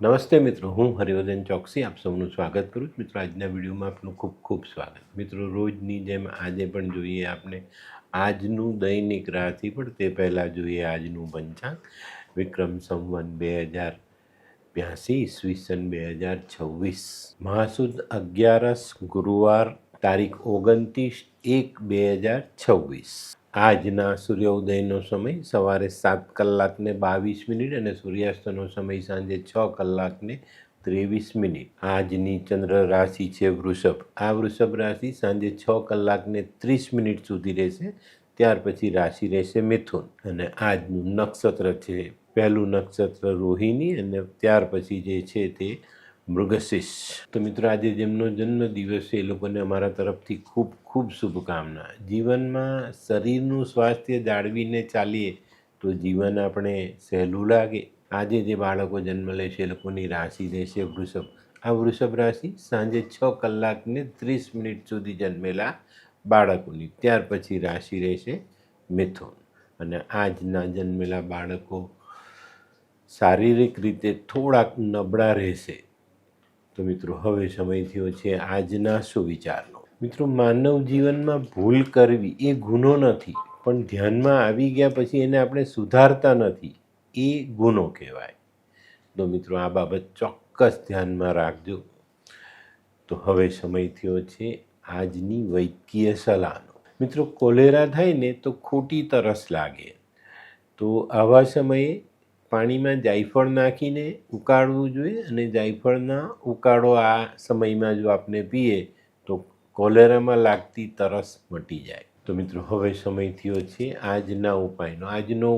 નમસ્તે મિત્રો, હું હરિવર્ધન ચોકસી આપ સૌનું સ્વાગત કરું છું. મિત્રો, આજના વિડીયોમાં આપનું ખૂબ ખૂબ સ્વાગત. મિત્રો, રોજની જેમ આજે પણ જોઈએ આપણે આજનું દૈનિક રાશિફળ. તે પહેલાં જોઈએ આજનું પંચાંગ. વિક્રમ સંવત 2082 ઈસવીસન 2026 મહાસુદ 11 ગુરુવાર તારીખ 29/1/2026. આજના સૂર્યોદયનો સમય સવારે 7:22 અને સૂર્યાસ્તનો સમય સાંજે 6:23. આજની ચંદ્ર રાશિ છે વૃષભ. આ વૃષભ રાશિ સાંજે 6:30 સુધી રહેશે. ત્યાર પછી રાશિ રહેશે મિથુન. અને આજનું નક્ષત્ર છે, પહેલું નક્ષત્ર રોહિણી અને ત્યાર પછી જે છે તે મૃગશીર્ષ. તો મિત્રો, આજે જેમનો જન્મદિવસ છે એ લોકોને અમારા તરફથી ખૂબ ખૂબ શુભકામના. જીવનમાં શરીરનું સ્વાસ્થ્ય જાળવીને ચાલીએ તો જીવન આપણે સહેલું લાગે. આજે જે બાળકો જન્મ લે છે એ લોકોની રાશિ રહેશે વૃષભ. આ વૃષભ રાશિ સાંજે 6:30 સુધી જન્મેલા બાળકોની. ત્યાર પછી રાશિ રહેશે મિથુન. અને આજના જન્મેલા બાળકો શારીરિક રીતે થોડાક નબળા રહેશે. તો મિત્રો, હવે સમય થયો છે આજના સુવિચારનો. મિત્રો, માનવ જીવનમાં ભૂલ કરવી એ ગુનો નથી, પણ ધ્યાનમાં આવી ગયા પછી એને આપણે સુધારતા નથી, એ ગુનો કહેવાય. તો મિત્રો, આ બાબત ચોક્કસ ધ્યાનમાં રાખજો. તો હવે સમય થયો છે આજની વૈદ્યકીય સલાહનો. મિત્રો, કોલેરા થાય ને તો ખોટી તરસ લાગે. તો આવા સમયે પાણીમાં જાયફળ નાખીને ઉકાળવું જોઈએ. અને જાયફળના ઉકાળો આ સમયમાં જો આપણે પીએ તો કોલેરામાં લાગતી તરસ મટી જાય. તો મિત્રો, હવે સમય થયો છે આજના ઉપાયનો. આજનો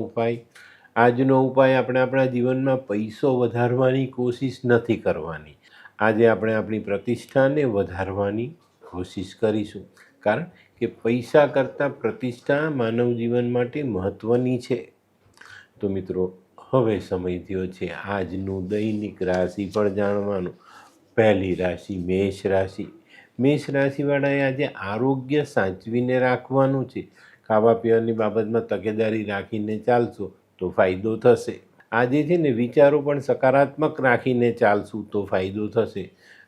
ઉપાય આપણે આપણા જીવનમાં પૈસો વધારવાની કોશિશ નથી કરવાની. આજે આપણે આપણી પ્રતિષ્ઠાને વધારવાની કોશિશ કરીશું. કારણ કે પૈસા કરતાં પ્રતિષ્ઠા માનવ જીવન માટે મહત્ત્વની છે. તો મિત્રો, હવે સમય થયો છે આજનું દૈનિક રાશિ પણ જાણવાનું. પહેલી રાશિ મેષ રાશિ. મેષ રાશિવાળાએ આજે આરોગ્ય સાચવીને રાખવાનું છે. ખાવા પીવાની બાબતમાં તકેદારી રાખીને ચાલશો તો ફાયદો થશે. આજે છે ને વિચારો પણ સકારાત્મક રાખીને ચાલશું તો ફાયદો થશે.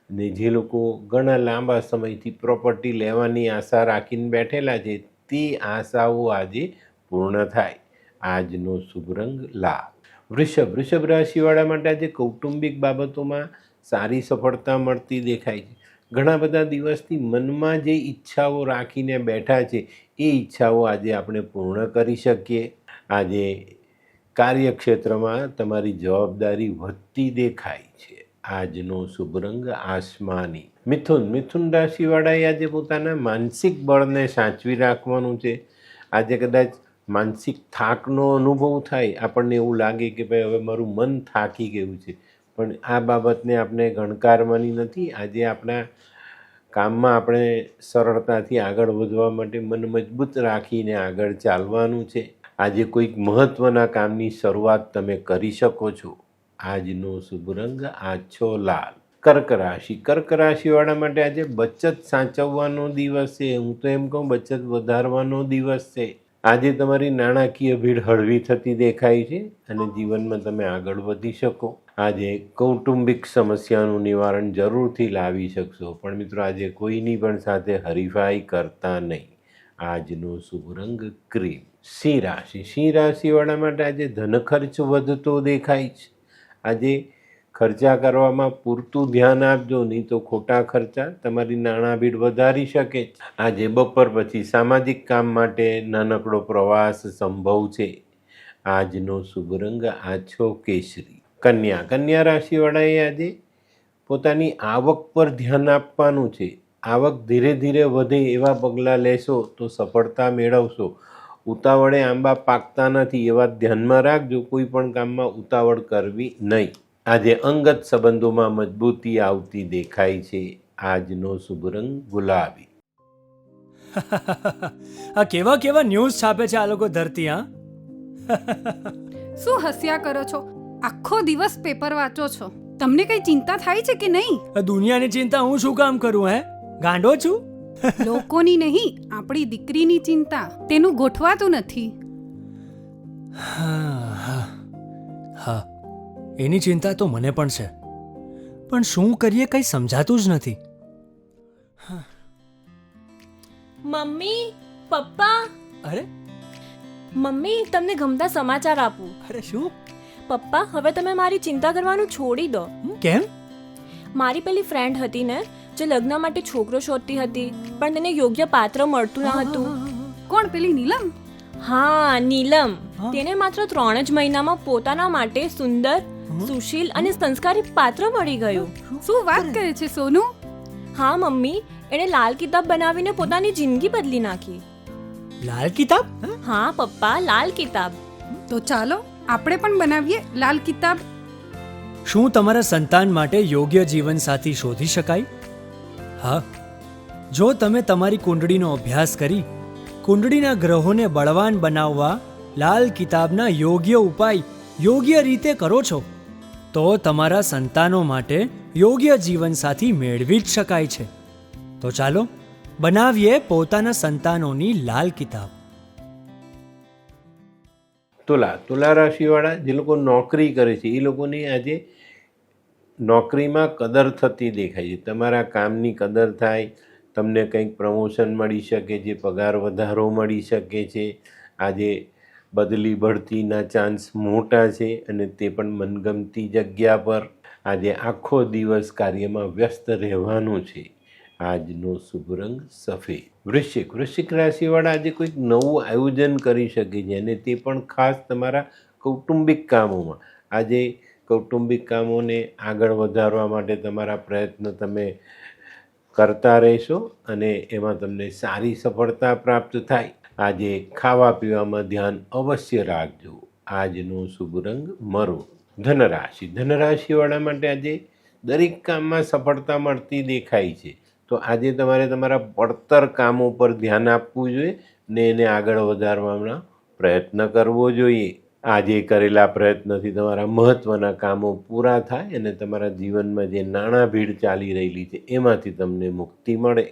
અને જે લોકો ઘણા લાંબા સમયથી પ્રોપર્ટી લેવાની આશા રાખીને બેઠેલા છે તે આશાઓ આજે પૂર્ણ થાય. આજનો શુભ રંગ લાલ. વૃષભ રાશિવાળા માટે આજે કૌટુંબિક બાબતોમાં સારી સફળતા મળતી દેખાય છે. ઘણા બધા દિવસથી મનમાં જે ઈચ્છાઓ રાખીને બેઠા છે એ ઈચ્છાઓ આજે આપણે પૂર્ણ કરી શકીએ. આજે કાર્યક્ષેત્રમાં તમારી જવાબદારી વધતી દેખાય છે. આજનો શુભ રંગ આસમાની. મિથુન રાશિવાળાએ આજે પોતાના માનસિક બળને સાચવી રાખવાનું છે. આજે કદાચ માનસિક થાકનો અનુભવ થાય, આપણને એવું લાગે કે ભાઈ હવે મારું મન થાકી ગયું છે, પણ આ બાબતને આપણે ગણકારવાની નથી. આજે આપણા કામમાં આપણે સરળતાથી આગળ વધવા માટે મન મજબૂત રાખીને આગળ ચાલવાનું છે. આજે કોઈક મહત્ત્વના કામની શરૂઆત તમે કરી શકો છો. આજનો શુભ રંગ આછો લાલ. કર્ક રાશિવાળા માટે આજે બચત સાચવવાનો દિવસ છે. હું તો એમ કહું, બચત વધારવાનો દિવસ છે. આજે તમારી નાણાકીય ભીડ હળવી થતી દેખાય છે અને જીવનમાં તમે આગળ વધી શકો. આજે કૌટુંબિક સમસ્યાનું નિવારણ જરૂરથી લાવી શકશો. પણ મિત્રો, આજે કોઈની પણ સાથે હરીફાઈ કરતા નહીં. આજનો શુભ રંગ ક્રીમ. સિંહ રાશિવાળા માટે આજે ધન ખર્ચ વધતો દેખાય છે. આજે ખર્ચા કરવામાં પૂરતું ધ્યાન આપજો, નહીં તો ખોટા ખર્ચા તમારી નાણાભીડ વધારી શકે. આજે બપોર પછી સામાજિક કામ માટે નાનકડો પ્રવાસ સંભવ છે. આજનો શુભ રંગ આછો કેસરી. કન્યા રાશિવાળાએ આજે પોતાની આવક પર ધ્યાન આપવાનું છે. આવક ધીરે ધીરે વધે એવા પગલાં લેશો તો સફળતા મેળવશો. ઉતાવળે આંબા પાકતા નથી એ વાત ધ્યાનમાં રાખજો. કોઈ પણ કામમાં ઉતાવળ કરવી નહીં. આજે અંગત સંબંધોમાં મજબૂતી આવતી દેખાય છે. આજનો શુભ રંગ ગુલાબી. આ કેવા કેવા ન્યૂઝ છાપે છે આ લોકો ધરતી. હા, શું હસ્યા કરો છો? આખો દિવસ પેપર વાંચો છો. તમને કઈ ચિંતા થાય છે કે નહીં? આ દુનિયાની ચિંતા હું શું કામ કરું? ગાંડો છું? લોકોની નહીં, આપણી દીકરીની ચિંતા. તેનું ગોઠવાતું નથી. હા, એની ચિંતા તો મને પણ છે. પણ શું કરીએ કંઈ સમજાતું જ નથી. મમ્મી, પપ્પા, અરે મમ્મી તમને ગમતા સમાચાર આપું. અરે શું? પપ્પા, હવે તમે મારી ચિંતા કરવાનું છોડી દો. કેમ? મારી પેલી ફ્રેન્ડ હતી ને, જે લગ્ન માટે છોકરો શોધતી હતી, પણ તેને યોગ્ય પાત્ર મળતું ન હતું. કોણ પેલી નીલમ? હા, નીલમ. હા? તેને માત્ર 3 જ મહિનામાં પોતાના માટે સુંદર, સુશીલ અને સંસ્કારી પાત્ર મળી ગયું. શું વાત કરે છે સોનુ? હા મમ્મી, એણે લાલ કિતાબ બનાવીને પોતાની જિંદગી બદલી નાખી. લાલ કિતાબ? હા પપ્પા, લાલ કિતાબ. તો ચાલો આપણે પણ બનાવીએ લાલ કિતાબ. શું તમારા સંતાન માટે યોગ્ય જીવનસાથી શોધી શકાય? હા, જો તમે તમારી કુંડળીનો અભ્યાસ કરી કુંડળીના ગ્રહોને બળવાન બનાવવા લાલ કિતાબના યોગ્ય ઉપાય યોગ્ય રીતે કરો છો તો તમારા સંતાનો માટે યોગ્ય જીવનસાથી મેળવી જ શકાય છે. તો ચાલો બનાવીએ પોતાના સંતાનોની લાલ કિતાબ. તુલા રાશિવાળા જે લોકો નોકરી કરે છે એ લોકોની આજે નોકરીમાં કદર થતી દેખાય છે. તમારા કામની કદર થાય, તમને કંઈક પ્રમોશન મળી શકે છે, પગાર વધારો મળી શકે છે. આજે બદલી બઢતીના ચાન્સ મોટા છે અને તે પણ મનગમતી જગ્યા પર. આજે આખો દિવસ કાર્યમાં વ્યસ્ત રહેવાનું છે. આજનો શુભ રંગ સફેદ. વૃશ્ચિક રાશિવાળા આજે કોઈક નવું આયોજન કરી શકે છે અને તે પણ ખાસ તમારા કૌટુંબિક કામોમાં. આજે કૌટુંબિક કામોને આગળ વધારવા માટે તમારા પ્રયત્ન તમે કરતા રહેશો અને એમાં તમને સારી સફળતા પ્રાપ્ત થાય. આજે ખાવા પીવામાં ધ્યાન અવશ્ય રાખજો. આજનો શુભ રંગ મરૂન. ધનરાશિવાળા માટે આજે દરેક કામમાં સફળતા મળતી દેખાય છે. તો આજે તમારે તમારા પડતર કામો પર ધ્યાન આપવું જોઈએ ને એને આગળ વધારવાનો પ્રયત્ન કરવો જોઈએ. આજે કરેલા પ્રયત્નથી તમારા મહત્ત્વના કામો પૂરા થાય અને તમારા જીવનમાં જે નાણાં ભીડ ચાલી રહેલી છે એમાંથી તમને મુક્તિ મળે.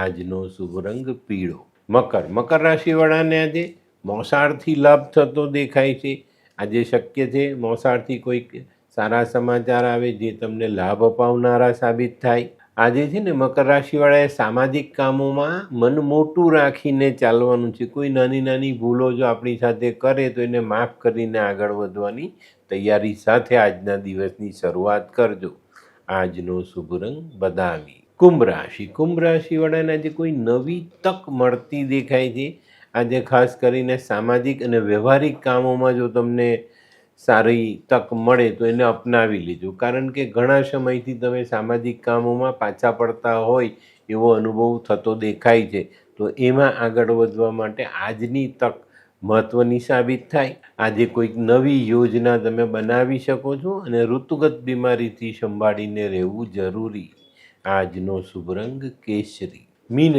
આજનો શુભ રંગ પીળો. મકર રાશિવાળાને આજે મોસાળથી લાભ થતો દેખાય છે. આજે શક્ય છે મોસાળથી કોઈક સારા સમાચાર આવે જે તમને લાભ અપાવનારા સાબિત થાય. આજે છે ને મકર રાશિવાળાએ સામાજિક કામોમાં મન મોટું રાખીને ચાલવાનું છે. કોઈ નાની નાની ભૂલો જો આપણી સાથે કરે તો એને માફ કરીને આગળ વધવાની તૈયારી સાથે આજના દિવસની શરૂઆત કરજો. આજનો શુભ રંગ બદામી. કુંભ રાશિવાળાને આજે કોઈ નવી તક મળતી દેખાય છે. આજે ખાસ કરીને સામાજિક અને વ્યવહારિક કામોમાં જો તમને સારી તક મળે તો એને અપનાવી લેજો. કારણ કે ઘણા સમયથી તમે સામાજિક કામોમાં પાછા પડતા હોય એવો અનુભવ થતો દેખાય છે. તો એમાં આગળ વધવા માટે આજની તક મહત્ત્વની સાબિત થાય. આજે કોઈક નવી યોજના તમે બનાવી શકો છો અને ઋતુગત બીમારીથી સંભાળીને રહેવું જરૂરી. આજનો શુભ રંગ કેસરી. મીન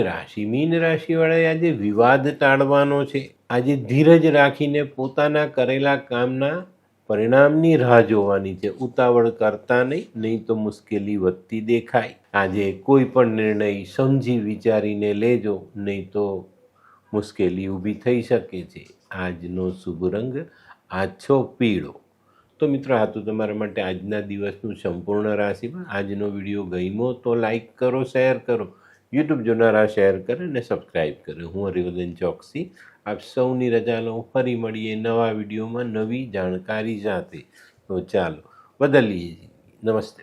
રાશિવાળાએ આજે વિવાદ ટાળવાનો છે. આજે ધીરજ રાખીને પોતાના કરેલા કામના પરિણામની રાહ જોવાની છે. ઉતાવળ કરતા નહીં તો મુશ્કેલી વધતી દેખાય. આજે કોઈ પણ નિર્ણય સમજી વિચારીને લેજો, નહીં તો મુશ્કેલી ઊભી થઈ શકે છે. આજનો શુભ રંગ આછો પીળો. તો મિત્રો, આ તો તમારા માટે આજના દિવસનું સંપૂર્ણ રાશિમાં. આજનો વિડીયો ગમ્યો તો લાઈક કરો, શેર કરો, યુટ્યુબ જોનારા શેર કરે અને સબસ્ક્રાઈબ કરે. હું હરિવર્ધન ચોકસી આપ સૌની રજા લઉં. ફરી મળીએ નવા વિડીયોમાં નવી જાણકારી સાથે. તો ચાલો બદલીએ. નમસ્તે.